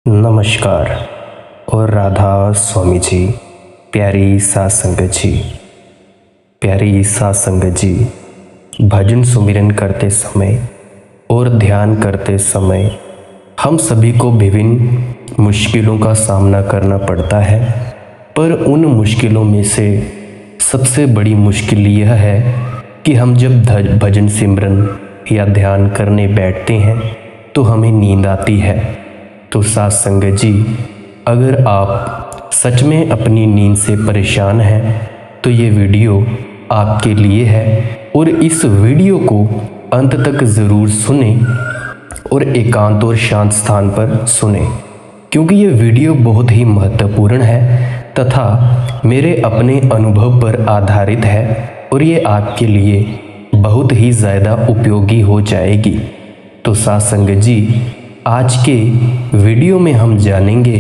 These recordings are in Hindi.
नमस्कार और राधा स्वामी जी। प्यारी साध संगत जी, प्यारी साध संगत जी, भजन सुमिरन करते समय और ध्यान करते समय हम सभी को विभिन्न मुश्किलों का सामना करना पड़ता है। पर उन मुश्किलों में से सबसे बड़ी मुश्किल यह है कि हम जब भजन सिमरन या ध्यान करने बैठते हैं तो हमें नींद आती है। तो साध संगत जी, अगर आप सच में अपनी नींद से परेशान हैं तो ये वीडियो आपके लिए है और इस वीडियो को अंत तक ज़रूर सुने और एकांत और शांत स्थान पर सुने, क्योंकि ये वीडियो बहुत ही महत्वपूर्ण है तथा मेरे अपने अनुभव पर आधारित है और ये आपके लिए बहुत ही ज़्यादा उपयोगी हो जाएगी। तो साध संगत जी, आज के वीडियो में हम जानेंगे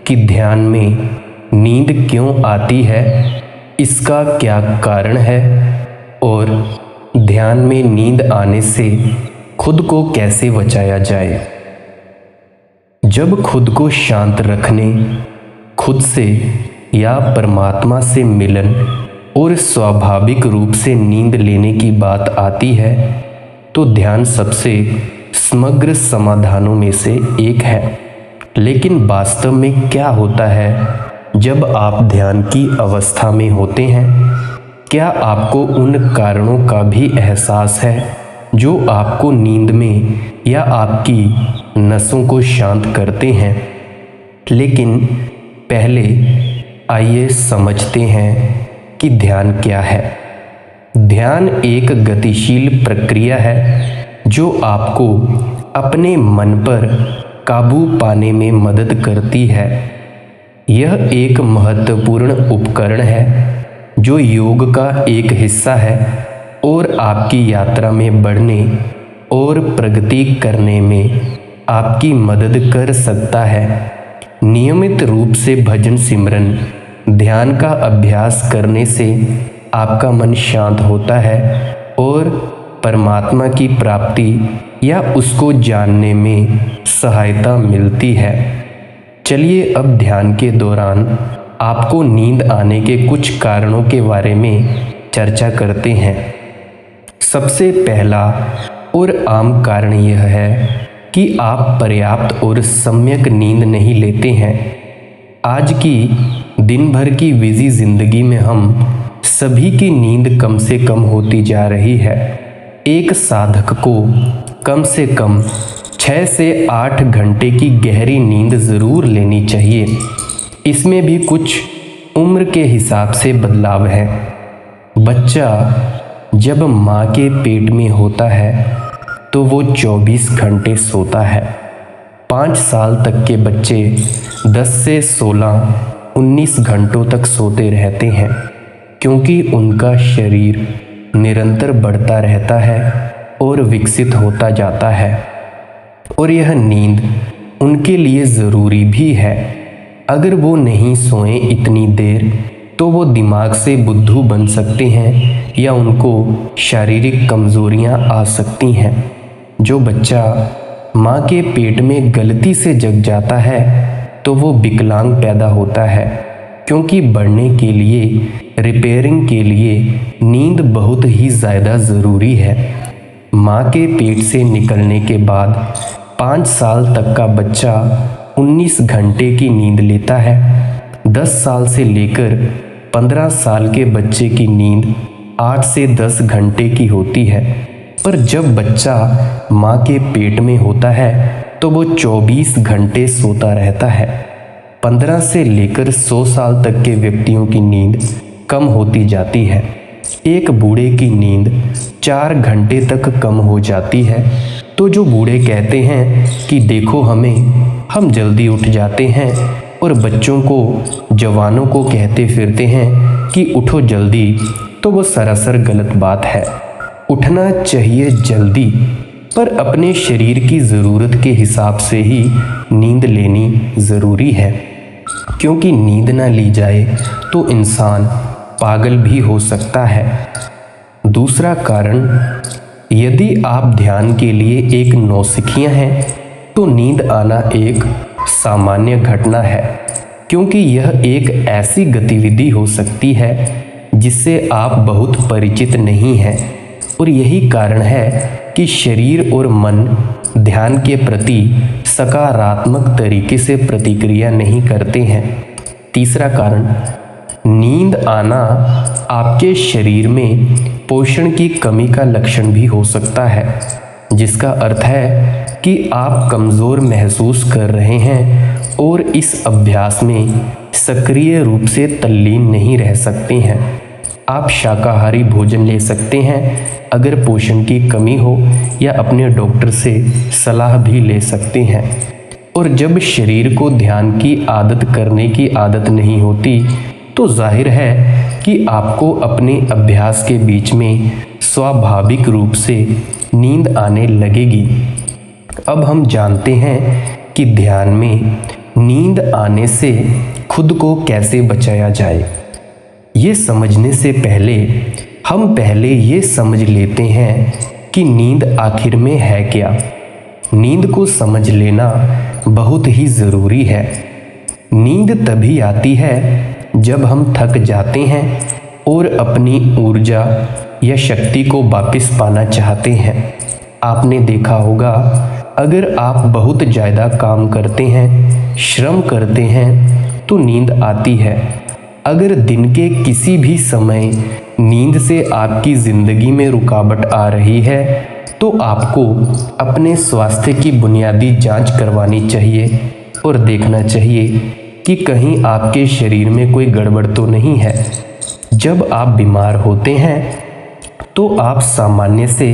कि ध्यान में नींद क्यों आती है, इसका क्या कारण है और ध्यान में नींद आने से खुद को कैसे बचाया जाए। जब खुद को शांत रखने, खुद से या परमात्मा से मिलन और स्वाभाविक रूप से नींद लेने की बात आती है तो ध्यान सबसे समग्र समाधानों में से एक है। लेकिन वास्तव में क्या होता है जब आप ध्यान की अवस्था में होते हैं? क्या आपको उन कारणों का भी एहसास है जो आपको नींद में या आपकी नसों को शांत करते हैं? लेकिन पहले आइए समझते हैं कि ध्यान क्या है। ध्यान एक गतिशील प्रक्रिया है जो आपको अपने मन पर काबू पाने में मदद करती है। यह एक महत्वपूर्ण उपकरण है जो योग का एक हिस्सा है और आपकी यात्रा में बढ़ने और प्रगति करने में आपकी मदद कर सकता है। नियमित रूप से भजन सिमरन ध्यान का अभ्यास करने से आपका मन शांत होता है और परमात्मा की प्राप्ति या उसको जानने में सहायता मिलती है। चलिए अब ध्यान के दौरान आपको नींद आने के कुछ कारणों के बारे में चर्चा करते हैं। सबसे पहला और आम कारण यह है कि आप पर्याप्त और सम्यक नींद नहीं लेते हैं। आज की दिन भर की बिजी जिंदगी में हम सभी की नींद कम से कम होती जा रही है। एक साधक को कम से कम 6 से 8 घंटे की गहरी नींद ज़रूर लेनी चाहिए। इसमें भी कुछ उम्र के हिसाब से बदलाव है। बच्चा जब माँ के पेट में होता है तो वो 24 घंटे सोता है। 5 साल तक के बच्चे 10 से 16-19 घंटों तक सोते रहते हैं, क्योंकि उनका शरीर निरंतर बढ़ता रहता है और विकसित होता जाता है और यह नींद उनके लिए ज़रूरी भी है। अगर वो नहीं सोएं इतनी देर तो वो दिमाग से बुद्धू बन सकते हैं या उनको शारीरिक कमज़ोरियां आ सकती हैं। जो बच्चा माँ के पेट में गलती से जग जाता है तो वो विकलांग पैदा होता है, क्योंकि बढ़ने के लिए, रिपेयरिंग के लिए नींद बहुत ही ज़्यादा ज़रूरी है। माँ के पेट से निकलने के बाद 5 साल तक का बच्चा 19 घंटे की नींद लेता है। 10 साल से लेकर 15 साल के बच्चे की नींद 8 से 10 घंटे की होती है। पर जब बच्चा माँ के पेट में होता है तो वो 24 घंटे सोता रहता है। 15 से लेकर 100 साल तक के व्यक्तियों की नींद कम होती जाती है। एक बूढ़े की नींद 4 घंटे तक कम हो जाती है। तो जो बूढ़े कहते हैं कि देखो हम जल्दी उठ जाते हैं और बच्चों को, जवानों को कहते फिरते हैं कि उठो जल्दी, तो वो सरासर गलत बात है। उठना चाहिए जल्दी, पर अपने शरीर की ज़रूरत के हिसाब से ही नींद लेनी ज़रूरी है, क्योंकि नींद ना ली जाए तो इंसान पागल भी हो सकता है। दूसरा कारण, यदि आप ध्यान के लिए एक नौसिखिया हैं तो नींद आना एक सामान्य घटना है, क्योंकि यह एक ऐसी गतिविधि हो सकती है जिससे आप बहुत परिचित नहीं हैं, और यही कारण है कि शरीर और मन ध्यान के प्रति सकारात्मक तरीके से प्रतिक्रिया नहीं करते हैं। तीसरा कारण, नींद आना आपके शरीर में पोषण की कमी का लक्षण भी हो सकता है, जिसका अर्थ है कि आप कमज़ोर महसूस कर रहे हैं और इस अभ्यास में सक्रिय रूप से तल्लीन नहीं रह सकते हैं। आप शाकाहारी भोजन ले सकते हैं अगर पोषण की कमी हो, या अपने डॉक्टर से सलाह भी ले सकते हैं। और जब शरीर को ध्यान की आदत करने की आदत नहीं होती, तो जाहिर है कि आपको अपने अभ्यास के बीच में स्वाभाविक रूप से नींद आने लगेगी। अब हम जानते हैं कि ध्यान में नींद आने से खुद को कैसे बचाया जाए। ये समझने से पहले हम ये समझ लेते हैं कि नींद आखिर में है क्या। नींद को समझ लेना बहुत ही ज़रूरी है। नींद तभी आती है जब हम थक जाते हैं और अपनी ऊर्जा या शक्ति को वापस पाना चाहते हैं। आपने देखा होगा, अगर आप बहुत ज़्यादा काम करते हैं, श्रम करते हैं, तो नींद आती है। अगर दिन के किसी भी समय नींद से आपकी ज़िंदगी में रुकावट आ रही है, तो आपको अपने स्वास्थ्य की बुनियादी जांच करवानी चाहिए और देखना चाहिए कि कहीं आपके शरीर में कोई गड़बड़ तो नहीं है। जब आप बीमार होते हैं तो आप सामान्य से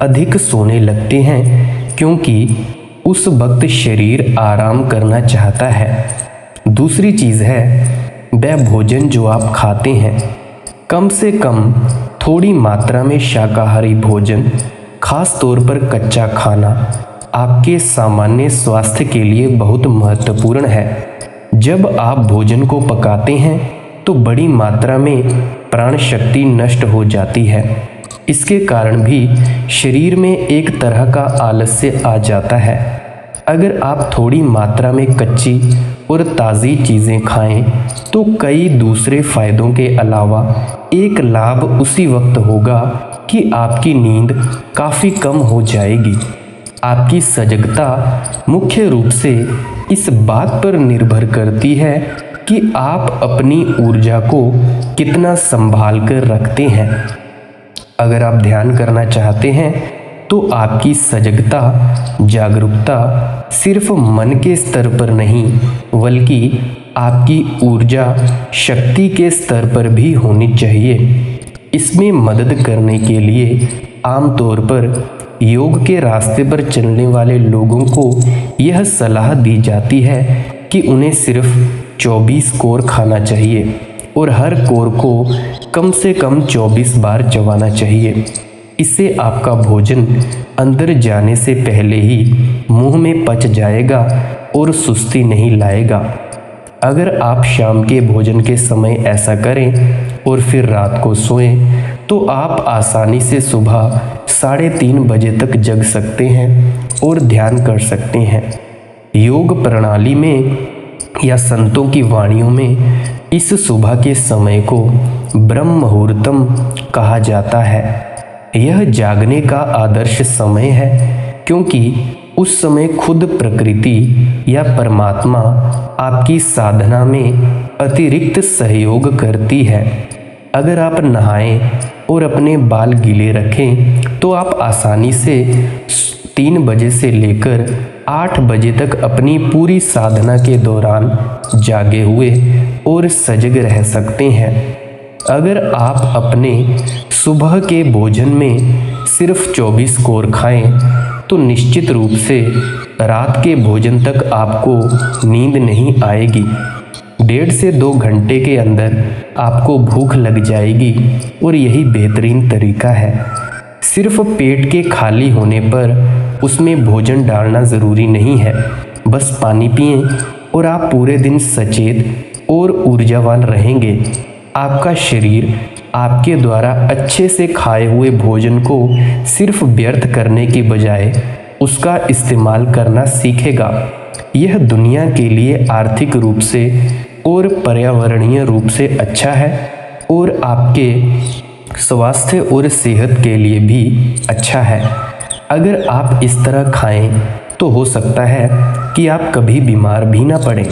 अधिक सोने लगते हैं, क्योंकि उस वक्त शरीर आराम करना चाहता है। दूसरी चीज़ है, वह भोजन जो आप खाते हैं, कम से कम थोड़ी मात्रा में शाकाहारी भोजन, खास तौर पर कच्चा खाना, आपके सामान्य स्वास्थ्य के लिए बहुत महत्वपूर्ण है। जब आप भोजन को पकाते हैं तो बड़ी मात्रा में प्राण शक्ति नष्ट हो जाती है। इसके कारण भी शरीर में एक तरह का आलस्य आ जाता है। अगर आप थोड़ी मात्रा में कच्ची और ताज़ी चीज़ें खाएं तो कई दूसरे फ़ायदों के अलावा एक लाभ उसी वक्त होगा कि आपकी नींद काफ़ी कम हो जाएगी। आपकी सजगता मुख्य रूप से इस बात पर निर्भर करती है कि आप अपनी ऊर्जा को कितना संभाल कर रखते हैं। अगर आप ध्यान करना चाहते हैं तो आपकी सजगता, जागरूकता सिर्फ मन के स्तर पर नहीं, बल्कि आपकी ऊर्जा शक्ति के स्तर पर भी होनी चाहिए। इसमें मदद करने के लिए आमतौर पर योग के रास्ते पर चलने वाले लोगों को यह सलाह दी जाती है कि उन्हें सिर्फ 24 कोर खाना चाहिए और हर कोर को कम से कम 24 बार चबाना चाहिए। इससे आपका भोजन अंदर जाने से पहले ही मुंह में पच जाएगा और सुस्ती नहीं लाएगा। अगर आप शाम के भोजन के समय ऐसा करें और फिर रात को सोएं, तो आप आसानी से सुबह 3:30 बजे तक जग सकते हैं और ध्यान कर सकते हैं। योग प्रणाली में या संतों की वाणियों में इस सुबह के समय को ब्रह्म मुहूर्तम कहा जाता है। यह जागने का आदर्श समय है, क्योंकि उस समय खुद प्रकृति या परमात्मा आपकी साधना में अतिरिक्त सहयोग करती है। अगर आप नहाएं और अपने बाल गीले रखें तो आप आसानी से 3 बजे से लेकर 8 बजे तक अपनी पूरी साधना के दौरान जागे हुए और सजग रह सकते हैं। अगर आप अपने सुबह के भोजन में सिर्फ 24 कोर खाएं तो निश्चित रूप से रात के भोजन तक आपको नींद नहीं आएगी। 1.5 से 2 घंटे के अंदर आपको भूख लग जाएगी और यही बेहतरीन तरीका है। सिर्फ पेट के खाली होने पर उसमें भोजन डालना ज़रूरी नहीं है। बस पानी पिएं और आप पूरे दिन सचेत और ऊर्जावान रहेंगे। आपका शरीर आपके द्वारा अच्छे से खाए हुए भोजन को सिर्फ व्यर्थ करने के बजाय उसका इस्तेमाल करना सीखेगा। यह दुनिया के लिए आर्थिक रूप से और पर्यावरणीय रूप से अच्छा है और आपके स्वास्थ्य और सेहत के लिए भी अच्छा है। अगर आप इस तरह खाएं तो हो सकता है कि आप कभी बीमार भी ना पड़ें।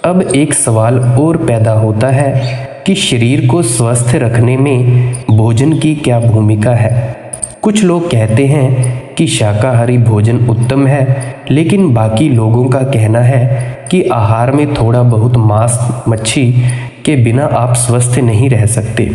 अब एक सवाल और पैदा होता है कि शरीर को स्वस्थ रखने में भोजन की क्या भूमिका है। कुछ लोग कहते हैं कि शाकाहारी भोजन उत्तम है, लेकिन बाकी लोगों का कहना है कि आहार में थोड़ा बहुत मांस मच्छी के बिना आप स्वस्थ नहीं रह सकते।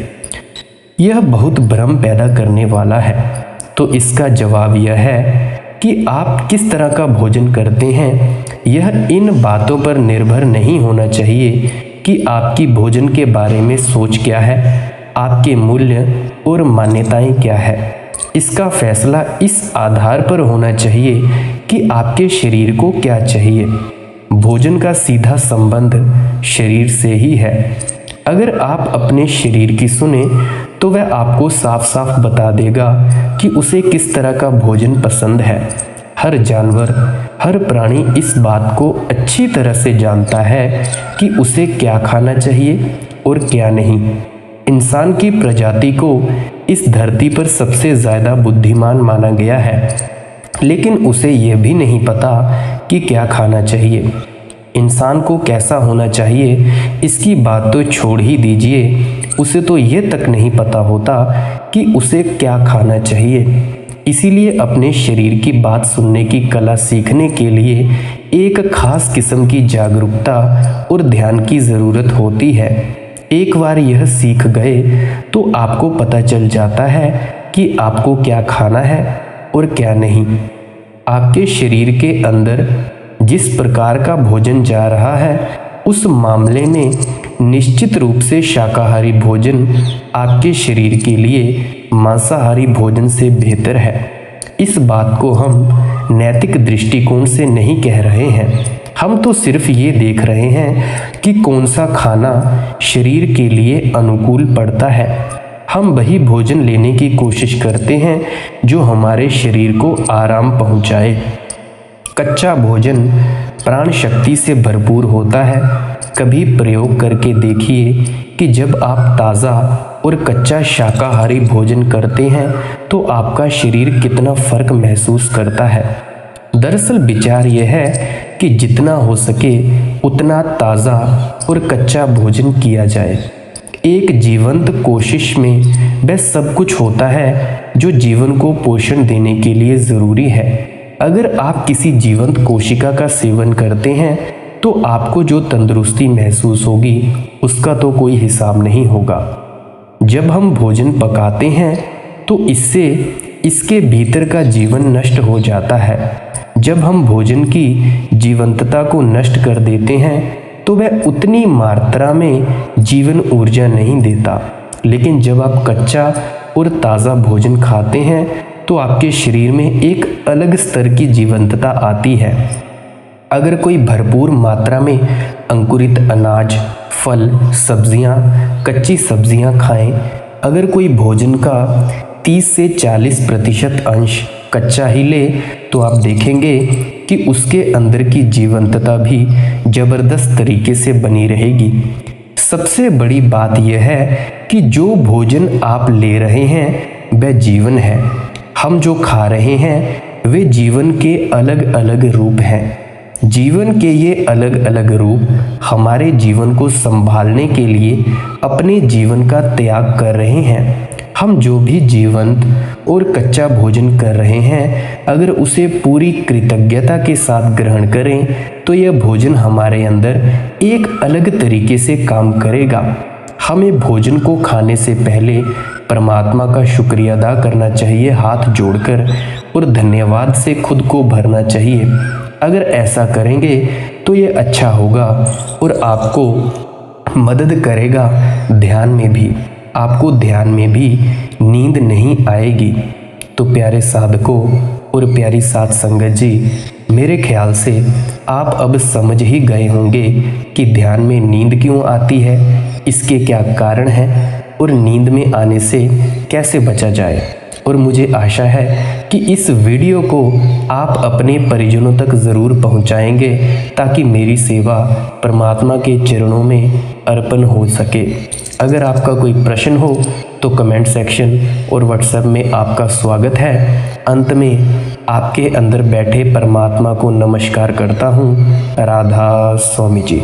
यह बहुत भ्रम पैदा करने वाला है। तो इसका जवाब यह है कि आप किस तरह का भोजन करते हैं, यह इन बातों पर निर्भर नहीं होना चाहिए कि आपकी भोजन के बारे में सोच क्या है, आपके मूल्य और मान्यताएं क्या है। इसका फैसला इस आधार पर होना चाहिए कि आपके शरीर को क्या चाहिए। भोजन का सीधा संबंध शरीर से ही है। अगर आप अपने शरीर की सुने तो वह आपको साफ साफ बता देगा कि उसे किस तरह का भोजन पसंद है। हर जानवर, हर प्राणी इस बात को अच्छी तरह से जानता है कि उसे क्या खाना चाहिए और क्या नहीं। इंसान की प्रजाति को इस धरती पर सबसे ज़्यादा बुद्धिमान माना गया है, लेकिन उसे यह भी नहीं पता कि क्या खाना चाहिए। इंसान को कैसा होना चाहिए इसकी बात तो छोड़ ही दीजिए, उसे तो यह तक नहीं पता होता कि उसे क्या खाना चाहिए। इसीलिए अपने शरीर की बात सुनने की कला सीखने के लिए एक खास किस्म की जागरूकता और ध्यान की ज़रूरत होती है। एक बार यह सीख गए तो आपको पता चल जाता है कि आपको क्या खाना है और क्या नहीं। आपके शरीर के अंदर जिस प्रकार का भोजन जा रहा है, उस मामले में निश्चित रूप से शाकाहारी भोजन आपके शरीर के लिए मांसाहारी भोजन से बेहतर है। इस बात को हम नैतिक दृष्टिकोण से नहीं कह रहे हैं, हम तो सिर्फ ये देख रहे हैं कि कौन सा खाना शरीर के लिए अनुकूल पड़ता है। हम वही भोजन लेने की कोशिश करते हैं जो हमारे शरीर को आराम पहुंचाए। कच्चा भोजन प्राण शक्ति से भरपूर होता है। कभी प्रयोग करके देखिए कि जब आप ताज़ा और कच्चा शाकाहारी भोजन करते हैं तो आपका शरीर कितना फ़र्क महसूस करता है। दरअसल विचार यह है कि जितना हो सके उतना ताज़ा और कच्चा भोजन किया जाए। एक जीवंत कोशिश में वह सब कुछ होता है जो जीवन को पोषण देने के लिए ज़रूरी है। अगर आप किसी जीवंत कोशिका का सेवन करते हैं तो आपको जो तंदुरुस्ती महसूस होगी उसका तो कोई हिसाब नहीं होगा। जब हम भोजन पकाते हैं तो इससे इसके भीतर का जीवन नष्ट हो जाता है। जब हम भोजन की जीवंतता को नष्ट कर देते हैं तो वह उतनी मात्रा में जीवन ऊर्जा नहीं देता। लेकिन जब आप कच्चा और ताज़ा भोजन खाते हैं तो आपके शरीर में एक अलग स्तर की जीवंतता आती है। अगर कोई भरपूर मात्रा में अंकुरित अनाज, फल, सब्जियां, कच्ची सब्जियां खाएं, अगर कोई भोजन का 30 से 40% अंश कच्चा ही ले तो आप देखेंगे कि उसके अंदर की जीवंतता भी ज़बरदस्त तरीके से बनी रहेगी। सबसे बड़ी बात यह है कि जो भोजन आप ले रहे हैं वह जीवन है। हम जो खा रहे हैं वे जीवन के अलग अलग रूप हैं। जीवन के ये अलग अलग रूप हमारे जीवन को संभालने के लिए अपने जीवन का त्याग कर रहे हैं। हम जो भी जीवंत और कच्चा भोजन कर रहे हैं, अगर उसे पूरी कृतज्ञता के साथ ग्रहण करें तो यह भोजन हमारे अंदर एक अलग तरीके से काम करेगा। हमें भोजन को खाने से पहले परमात्मा का शुक्रिया अदा करना चाहिए हाथ जोड़कर, और धन्यवाद से खुद को भरना चाहिए। अगर ऐसा करेंगे तो ये अच्छा होगा और आपको मदद करेगा ध्यान में भी। आपको ध्यान में भी नींद नहीं आएगी। तो प्यारे साधकों और प्यारी साध संगत जी, मेरे ख्याल से आप अब समझ ही गए होंगे कि ध्यान में नींद क्यों आती है, इसके क्या कारण हैं और नींद में आने से कैसे बचा जाए। और मुझे आशा है कि इस वीडियो को आप अपने परिजनों तक ज़रूर पहुंचाएंगे ताकि मेरी सेवा परमात्मा के चरणों में अर्पण हो सके। अगर आपका कोई प्रश्न हो तो कमेंट सेक्शन और व्हाट्सएप में आपका स्वागत है। अंत में आपके अंदर बैठे परमात्मा को नमस्कार करता हूँ। राधा स्वामी जी।